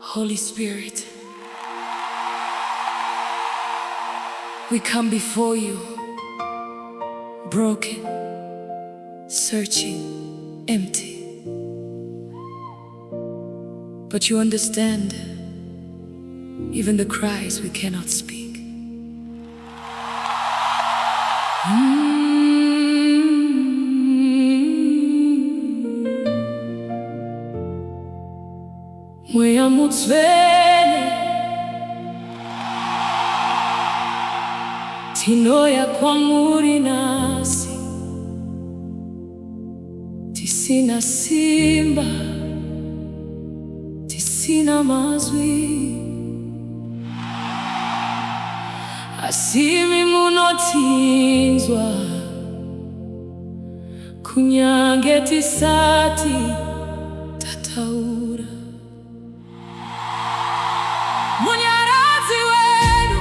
Holy Spirit, we come before you, broken, searching, empty. But you understand even the cries we cannot speak. Mweya Mutsvene tinoya kwamuri nasi, tisina simba, tisina mazwi, asimi munotinzwa, kunyange tisati tataura. Munyaradzi Wedu,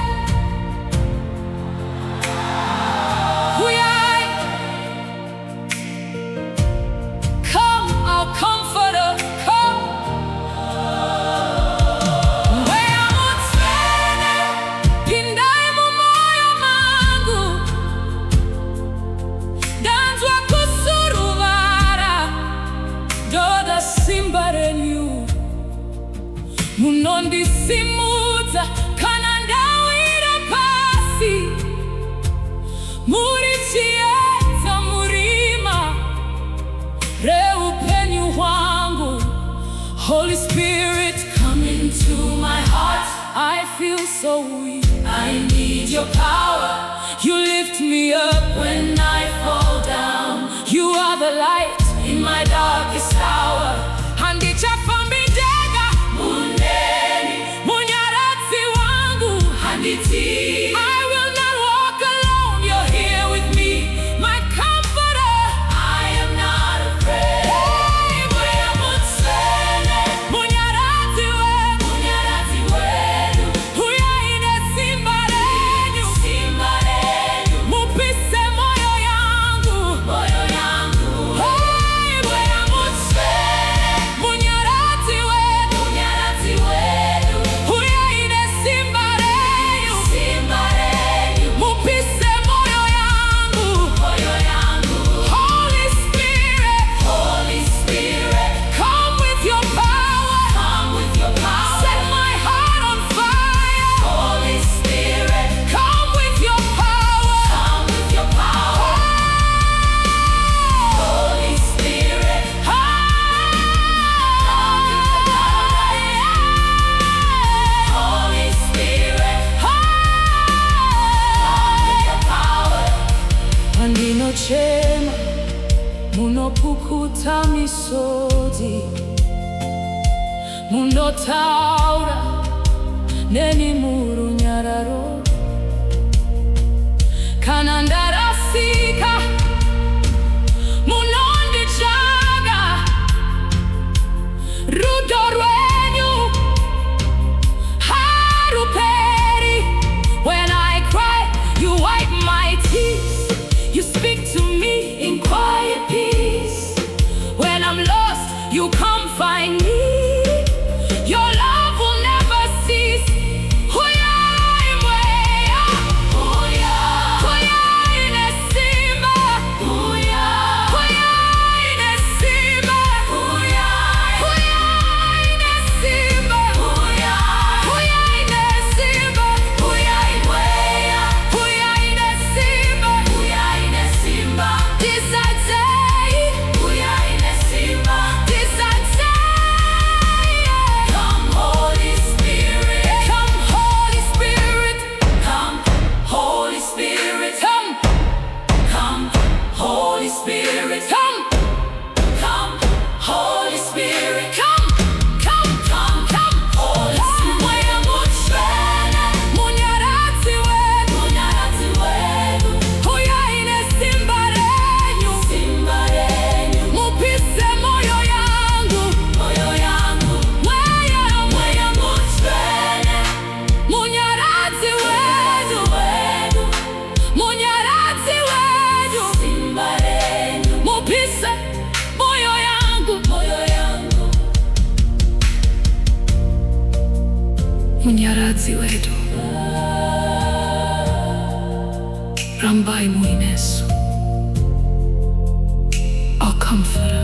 come, our comforter, come. Mweya Mutsvene, pindai mumoyo mangu, danzwa kusuruvara, doda simba renyu, munondisimudza kana ndawira pasi, muri chiedza murima reupenyu hwangu. Holy Spirit, come into my heart. I feel so weak, I need your power. You lift me up when I fall down. You are the light in my darkest hour. Handichafambidega muneni, munyaradzi wangu handiti. I will not walk alone, you're here with me, my comforter. I am not afraid. Hey, Mweya Mutsvene Munyaradzi Wedu, uyaine simba renyu, mupise moyo yangu. Hey, Mweya Mutsvene Munyaradzi Wedu, uyaine simba renyu, mupise moyo yangu. Holy Spirit, come with your power, set my heart on fire. Holy Spirit, come with your power, Holy Spirit, Holy Spirit, andinochema munopukuta misodzi, munotaura neni murunyararo, kana ndarasika munondichaga, rudo rwenyu haruperi. When I cry, you wipe my tears, you speak to me in quiet peace. When I'm lost, you come find me, your love will never cease. Huyai Munyaradzi Wedu, rambai muinesu, our comforter.